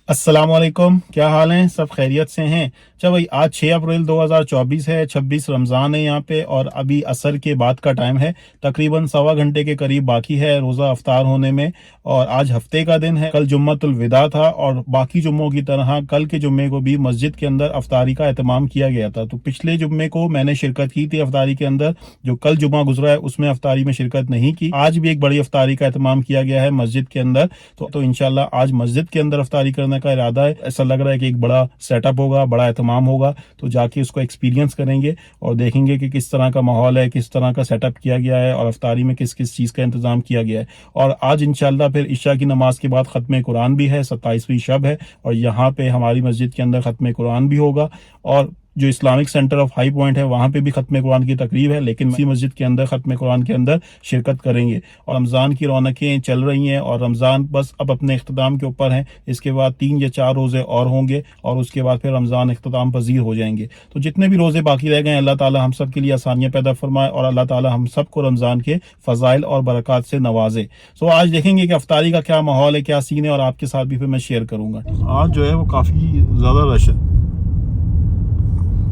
अस्सलाम वालेकुम, क्या हाल हैं? सब खैरियत से हैं? चलो भाई, आज 6 अप्रैल 2024 है, 26 रमज़ान है यहाँ पे और अभी असर के बाद का टाइम है। तकरीबन सवा घंटे के करीब बाकी है रोज़ा अफ्तार होने में। और आज हफ्ते का दिन है, कल जुम्मतुल विदा था और बाकी जुम्मों की तरह कल के जुम्मे को भी मस्जिद के अंदर अफ्तारी का एहतमाम किया गया था। तो पिछले जुम्मे को मैंने शिरकत की थी अफ्तारी के अंदर, जो कल जुम्मा गुजरा है उसमें अफ्तारी में शिरकत नहीं की। आज भी एक बड़ी अफ्तारी का एहतमाम किया गया है मस्जिद के अंदर। तो इंशाल्लाह आज मस्जिद के अंदर अफ्तारी करने का इरादा है। ऐसा लग रहा है कि एक बड़ा सेटअप होगा, बड़ा एहतमाम होगा। तो जाके उसको एक्सपीरियंस करेंगे और देखेंगे कि किस तरह का माहौल है, किस तरह का सेटअप किया गया है और अफ्तारी में किस किस चीज़ का इंतजाम किया गया है। और आज इंशाल्लाह फिर इशा की नमाज के बाद ख़त्म कुरान भी है, 27वीं शब है और यहाँ पे हमारी मस्जिद के अंदर ख़त्म कुरान भी होगा। और जो Islamic centre of high point है वहाँ पे भी ख़त्म कुरान की तकरीब है, लेकिन इसी मस्जिद के अंदर ख़त्म कुरान के अंदर शिरकत करेंगे। और रमज़ान की रौनकें चल रही हैं और रमज़ान बस अब अपने इख्तिताम के ऊपर है। इसके बाद 3 या 4 रोज़े और होंगे और उसके बाद फिर रमज़ान इख्तिताम पजीर हो जाएंगे। तो जितने भी रोज़े बाकी रह गए, अल्लाह ताला हम सब के लिए आसानियाँ पैदा फरमाए और अल्लाह ताला हम सबको रमज़ान के फ़ज़ाइल और बरक़ात से नवाजे। तो आज देखेंगे कि अफ्तारी का क्या माहौल है, क्या सीन है और आपके साथ भी फिर मैं शेयर करूँगा। आज जो है वो काफ़ी ज़्यादा रश है।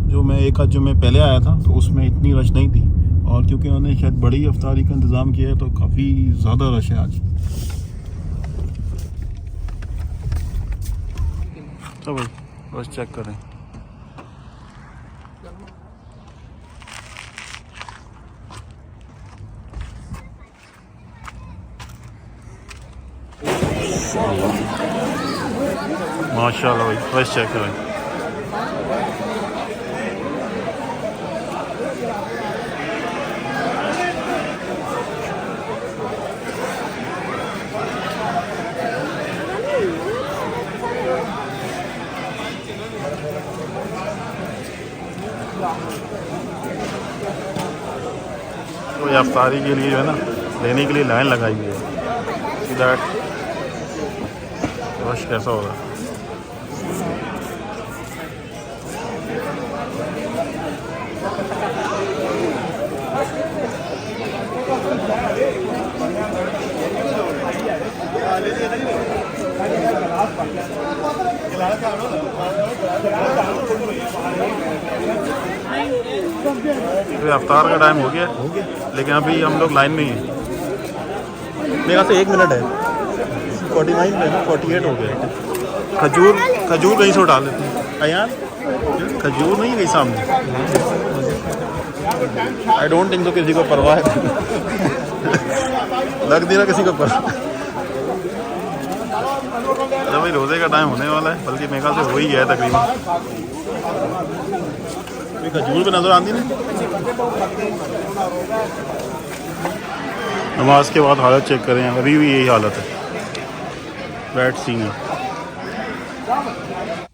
जो मैं एक आध जो मैं पहले आया था तो उसमें इतनी रश नहीं थी, और क्योंकि उन्होंने शायद बड़ी अफ्तारी का इंतज़ाम किया है तो काफ़ी ज़्यादा रश है आज। तो भाई बस चेक करें। माशाल्लाह भाई, बस चेक करें। तो ये अफ्तारी के लिए जो है ना, लेने के लिए लाइन लगाई हुई है। दैट रश कैसा होगा। फिर अफ्तार का टाइम हो गया, लेकिन अभी हम लोग लाइन में ही हैं। मेरे ख्याल से 1 मिनट है, 49 में ना 48 हो गया। खजूर कहीं से उठा लेते हैं यार, खजूर नहीं कहीं सामने। आई डोंट थिंक तो किसी को परवाह है। लग नहीं रहा किसी को परवाह। जब भाई रोज़े का टाइम होने वाला है, बल्कि मेरे ख्याल से हो ही गया है तकरीबन। खजूर पे नजर आती नहीं। नमाज के बाद हालत चेक करें, अभी भी यही हालत है। बैड सीन है।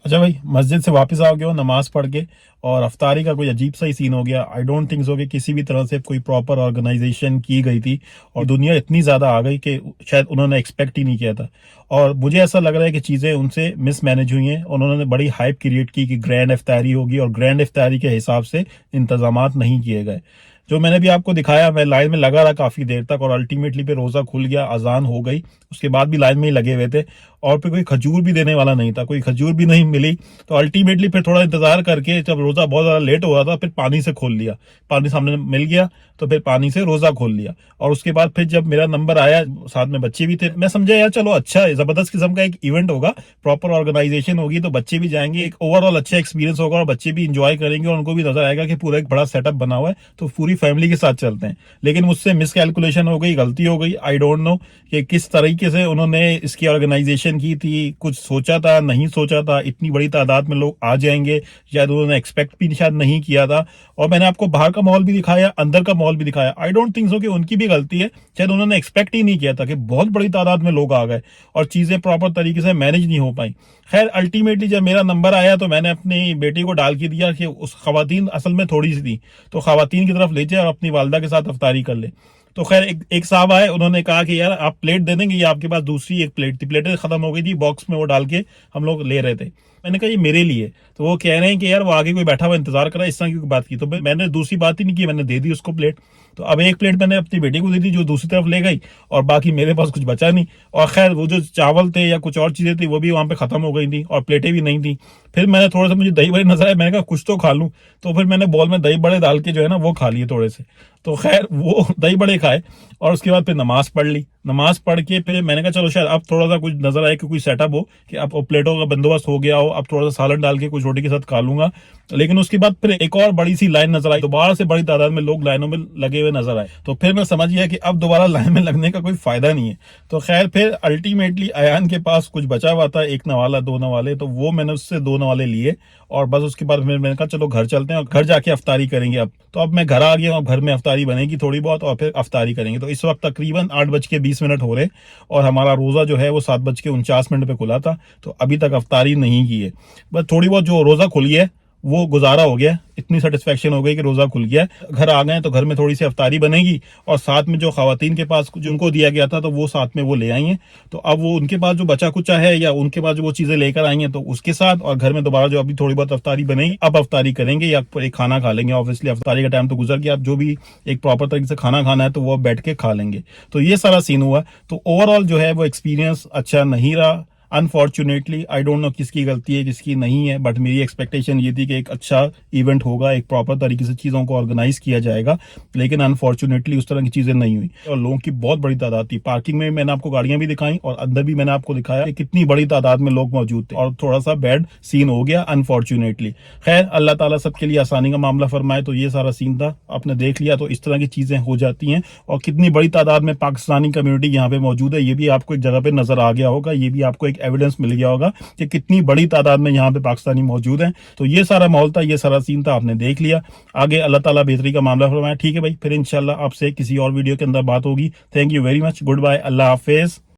अच्छा भाई, मस्जिद से वापस आओ गए हो नमाज पढ़ के और अफ्तारी का कोई अजीब सा ही सीन हो गया। आई डोंट थिंक सो कि किसी भी तरह से कोई प्रॉपर ऑर्गेनाइजेशन की गई थी और दुनिया इतनी ज़्यादा आ गई कि शायद उन्होंने एक्सपेक्ट ही नहीं किया था। और मुझे ऐसा लग रहा है कि चीज़ें उनसे मिसमैनेज हुई हैं और उन्होंने बड़ी हाइप क्रिएट की कि ग्रैंड इफ्तारी होगी और ग्रैंड इफ्तारी के हिसाब से इंतजामात नहीं किए गए। जो मैंने भी आपको दिखाया, मैं लाइन में लगा रहा काफ़ी देर तक और अल्टीमेटली पे रोज़ा खुल गया, अजान हो गई, उसके बाद भी लाइन में ही लगे हुए थे और फिर कोई खजूर भी देने वाला नहीं था, कोई खजूर भी नहीं मिली। तो अल्टीमेटली फिर थोड़ा इंतजार करके जब रोज़ा बहुत ज़्यादा लेट हो रहा था, फिर पानी से खोल लिया। पानी सामने मिल गया तो फिर पानी से रोज़ा खोल लिया। और उसके बाद फिर जब मेरा नंबर आया, साथ में बच्चे भी थे, मैं समझा यार चलो अच्छा है, ज़बरदस्त किस्म का एक इवेंट होगा, प्रॉपर ऑर्गेनाइजेशन होगी तो बच्चे भी जाएंगे, एक ओवरऑल अच्छा एक्सपीरियंस होगा और बच्चे भी इंजॉय करेंगे और उनको भी नजर आएगा कि पूरा एक बड़ा सेटअप बना हुआ है, तो पूरी फैमिली के साथ चलते हैं। लेकिन मुझसे मिसकैलकुलेशन हो गई, गलती हो गई। आई डोंट नो कि किस तरीके से उन्होंने इसकी ऑर्गेनाइजेशन की थी, कुछ सोचा था, नहीं सोचा था, इतनी बड़ी तादाद में लोग आ जाएंगे, शायद उन्होंने एक्सपेक्ट भी शायद नहीं किया था। और मैंने आपको बाहर का माहौल भी दिखाया, अंदर का माहौल भी दिखाया। आई डोंट थिंक सो कि उनकी भी गलती है, शायद उन्होंने एक्सपेक्ट ही नहीं किया था कि बहुत बड़ी तादाद में लोग आ गए और चीजें प्रॉपर तरीके से मैनेज नहीं हो पाई। खैर अल्टीमेटली जब मेरा नंबर आया तो मैंने अपनी बेटी को डाल के दिया कि उस खवातीन असल में थोड़ी सी थी, तो खवातीन की तरफ ले जाए और अपनी वालदा के साथ अफ्तारी कर ले। तो खैर एक साहब आए, उन्होंने कहा कि यार आप प्लेट दे देंगे, ये आपके पास दूसरी एक प्लेट थी, प्लेटें खत्म हो गई थी, बॉक्स में वो डाल के हम लोग ले रहे थे। मैंने कहा ये मेरे लिए। तो वो कह रहे हैं कि यार वो आगे कोई बैठा हुआ इंतजार कर रहा है, इस तरह की बात की। तो मैंने दूसरी बात ही नहीं की, मैंने दे दी उसको प्लेट। तो अब एक प्लेट मैंने अपनी बेटी को दी थी जो दूसरी तरफ ले गई, और बाकी मेरे पास कुछ बचा नहीं। और खैर वो जो चावल थे या कुछ और चीजें थी वो भी वहां पे खत्म हो गई थी और प्लेटें भी नहीं थी। फिर मैंने थोड़ा सा, मुझे दही बड़े नजर आए, मैंने कहा कुछ तो खा लूं, तो फिर मैंने बॉल में दही बड़े डाल के जो है ना वो खा लिए थोड़े से। तो खैर वो दही बड़े खाए और उसके बाद फिर नमाज पढ़ ली। नमाज पढ़ के फिर मैंने कहा चलो शायद अब थोड़ा सा कुछ नजर आए कि कोई सेटअप हो, कि अब प्लेटों का बंदोबस्त हो गया हो, अब थोड़ा सा सालन डाल के कुछ रोटी के साथ खा लूंगा। लेकिन उसके बाद फिर एक और बड़ी सी लाइन नजर आई, दोबारा से बड़ी तादाद में लोग लाइनों में लगे हुए नजर आए। तो फिर मैं समझ गया कि अब दोबारा लाइन में लगने का कोई फायदा नहीं है। तो खैर फिर अल्टीमेटली अयान के पास कुछ बचा हुआ था, एक नवाला दो नवाले, तो वो मैंने उससे दो नवाले लिए और बस उसके बाद फिर मैंने कहा चलो घर चलते हैं और घर जाके अफ्तारी करेंगे। अब तो अब मैं घर आ गया हूँ, अब घर में अफ्तारी बनेगी थोड़ी बहुत और फिर अफ्तारी करेंगे। तो इस वक्त तकरीबन 8:20 हो रहे और हमारा रोजा जो है वो 7:49 पे खुला था। तो अभी तक अफ्तारी नहीं की है, बस थोड़ी बहुत जो रोजा खुली है वो गुजारा हो गया, इतनी सेटिस्फेक्शन हो गई कि रोजा खुल गया। घर आ गए तो घर में थोड़ी सी अफ्तारी बनेगी और साथ में जो खवातीन के पास जिनको दिया गया था तो वो साथ में वो ले आई हैं। तो अब वो उनके पास जो बचा कुचा है या उनके पास जो वो चीजें लेकर आई हैं तो उसके साथ, और घर में दोबारा जो अभी थोड़ी बहुत अफ्तारी बनेगी, अब अफ्तारी करेंगे या एक खाना खा लेंगे। ऑब्वियसली अफ्तारी का टाइम तो गुजर गया, अब जो भी एक प्रॉपर तरीके से खाना खाना है तो वो बैठ के खा लेंगे। तो ये सारा सीन हुआ। तो ओवरऑल जो है वो एक्सपीरियंस अच्छा नहीं रहा। अनफॉर्चुनेटली आई डोंट नो किसकी गलती है किसकी नहीं है, बट मेरी एक्सपेक्टेशन ये थी कि एक अच्छा इवेंट होगा, एक प्रॉपर तरीके से चीज़ों को ऑर्गेनाइज किया जाएगा, लेकिन अनफॉर्चुनेटली उस तरह की चीज़ें नहीं हुई और लोगों की बहुत बड़ी तादाद थी। पार्किंग में मैंने आपको गाड़ियां भी दिखाई और अंदर भी मैंने आपको दिखाया कि कितनी बड़ी तादाद में लोग मौजूद थे और थोड़ा सा बैड सीन हो गया अनफॉर्चुनेटली। खैर अल्लाह ताला सबके लिए आसानी का मामला फरमाए। तो ये सारा सीन था, आपने देख लिया। तो इस तरह की चीज़ें हो जाती हैं और कितनी बड़ी तादाद में पाकिस्तानी कम्युनिटी यहाँ पे मौजूद है ये भी आपको एक जगह पे नजर आ गया होगा, ये भी आपको एक एविडेंस मिल गया होगा कि कितनी बड़ी तादाद में यहाँ पे पाकिस्तानी मौजूद हैं। तो ये सारा माहौल था, ये सारा सीन था, आपने देख लिया। आगे अल्लाह ताला बेहतरी का मामला फरमाए। ठीक है भाई, फिर इंशाल्लाह आपसे किसी और वीडियो के अंदर बात होगी। Thank you very much, good bye, Allah Hafiz.